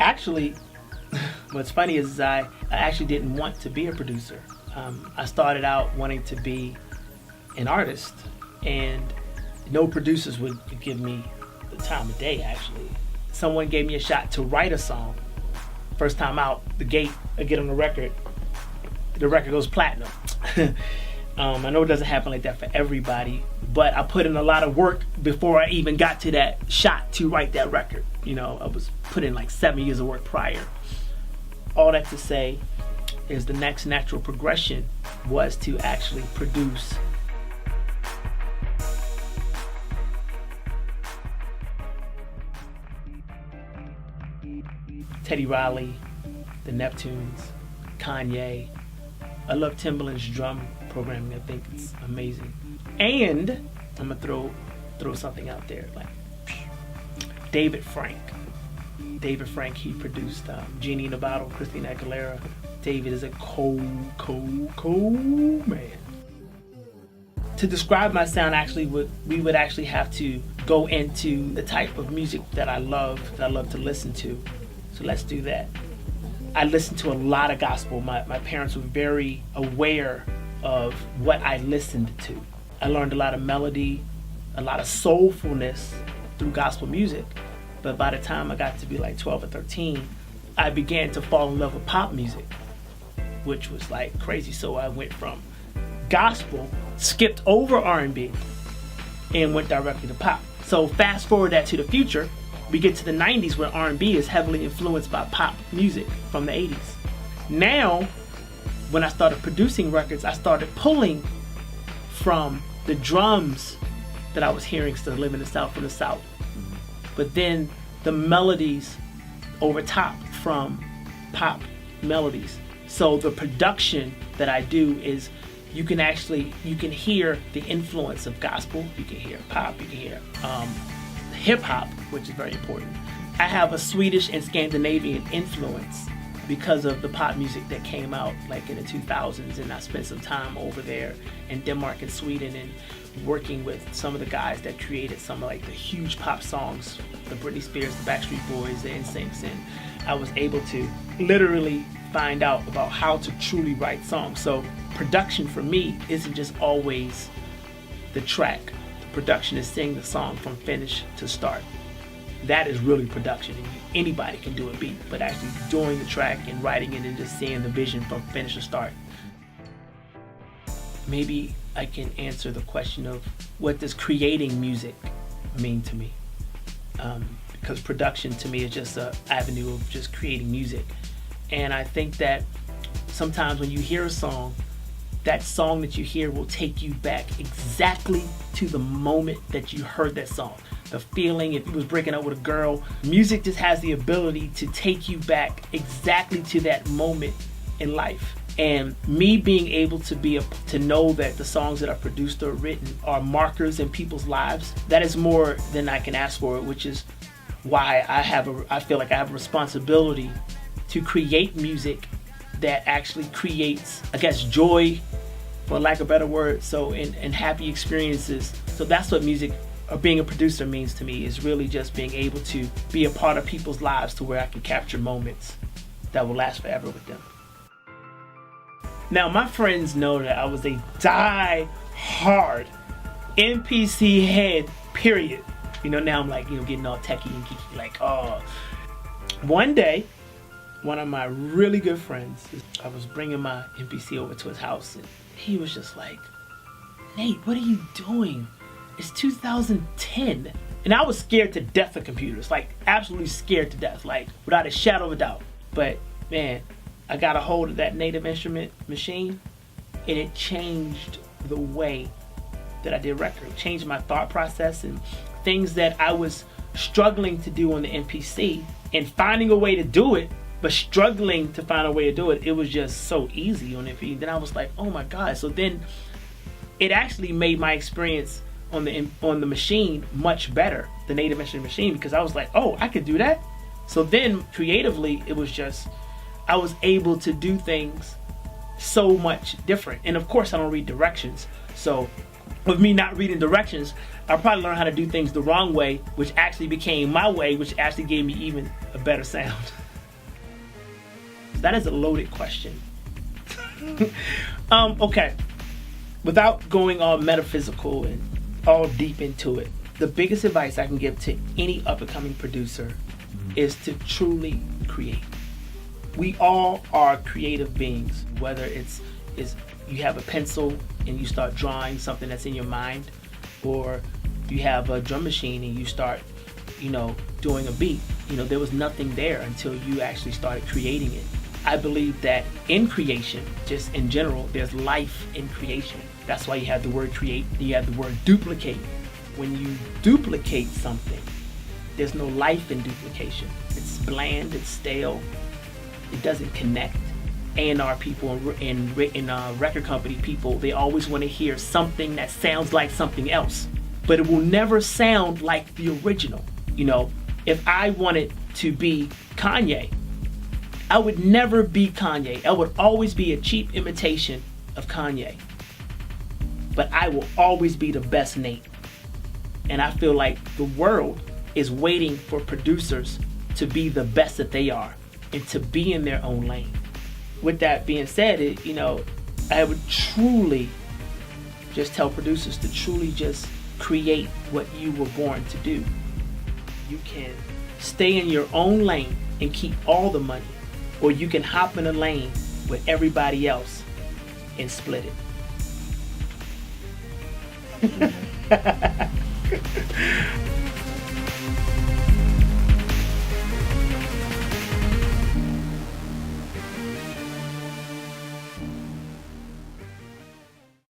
actually, what's funny is I actually didn't want to be a producer. I started out wanting to be an artist, and no producers would give me the time of day, actually. Someone gave me a shot to write a song. First time out the gate, I get on the record goes platinum. I know it doesn't happen like that for everybody, but I put in a lot of work before I even got to that shot to write that record. You know, I was put in like 7 years of work prior. All that to say is the next natural progression was to actually produce. Teddy Riley, the Neptunes, Kanye. I love Timbaland's drum programming. I think it's amazing. And I'm gonna throw something out there, like David Frank. David Frank, he produced Genie in a Bottle, Christina Aguilera. David is a cold man. To describe my sound, actually, we would actually have to go into the type of music that I love to listen to. So let's do that. I listened to a lot of gospel. My parents were very aware of what I listened to. I learned a lot of melody, a lot of soulfulness through gospel music. But by the time I got to be like 12 or 13, I began to fall in love with pop music, which was like crazy. So I went from gospel, skipped over R&B, and went directly to pop. So fast forward that to the future, we get to the 90s where R&B is heavily influenced by pop music from the 80s. Now, when I started producing records, I started pulling from the drums that I was hearing still living in the South from the South. But then the melodies over top from pop melodies. So the production that I do is you can hear the influence of gospel, you can hear pop, you can hear hip hop, which is very important. I have a Swedish and Scandinavian influence because of the pop music that came out like in the 2000s, and I spent some time over there in Denmark and Sweden and working with some of the guys that created some of like the huge pop songs, the Britney Spears, the Backstreet Boys, the NSYNCs, and I was able to literally find out about how to truly write songs. So production for me isn't just always the track. Production is seeing the song from finish to start. That is really production. Anybody can do a beat, but actually doing the track and writing it and just seeing the vision from finish to start. Maybe I can answer the question of what does creating music mean to me? Because production to me is just an avenue of just creating music. And I think that sometimes when you hear a song, that song that you hear will take you back exactly to the moment that you heard that song. The feeling, if you was breaking up with a girl, music just has the ability to take you back exactly to that moment in life. And me being able to know that the songs that are produced or written are markers in people's lives, that is more than I can ask for, which is why I feel like I have a responsibility to create music that actually creates, I guess, joy, for lack of a better word, so and happy experiences. So that's what music or being a producer means to me, is really just being able to be a part of people's lives to where I can capture moments that will last forever with them. Now, my friends know that I was a die-hard MPC head, period. You know, now I'm like, getting all techie and geeky, like, oh. One day, one of my really good friends, I was bringing my MPC over to his house, and he was just like, Nate, what are you doing? It's 2010. And I was scared to death of computers, like absolutely scared to death, like without a shadow of a doubt. But man, I got a hold of that Native Instrument machine, and it changed the way that I did record. It changed my thought process, and things that I was struggling to do on the MPC and finding a way to do it, but struggling to find a way to do it, it was just so easy on MPC. Then I was like, oh my God. So then it actually made my experience on the machine much better, the Native Instrument machine, because I was like, oh, I could do that. So then creatively, it was just, I was able to do things so much different. And of course, I don't read directions. So with me not reading directions, I probably learned how to do things the wrong way, which actually became my way, which actually gave me even a better sound. That is a loaded question. Okay. Without going all metaphysical and all deep into it, the biggest advice I can give to any up-and-coming producer is to truly create. We all are creative beings, whether it's you have a pencil and you start drawing something that's in your mind, or you have a drum machine and you start, doing a beat. There was nothing there until you actually started creating it. I believe that in creation, just in general, there's life in creation. That's why you have the word create, you have the word duplicate. When you duplicate something, there's no life in duplication. It's bland, it's stale, it doesn't connect. A&R people and record company people, they always want to hear something that sounds like something else, but it will never sound like the original. If I wanted to be Kanye, I would never be Kanye. I would always be a cheap imitation of Kanye. But I will always be the best Nate. And I feel like the world is waiting for producers to be the best that they are and to be in their own lane. With that being said, I would truly just tell producers to truly just create what you were born to do. You can stay in your own lane and keep all the money, or you can hop in a lane with everybody else and split it.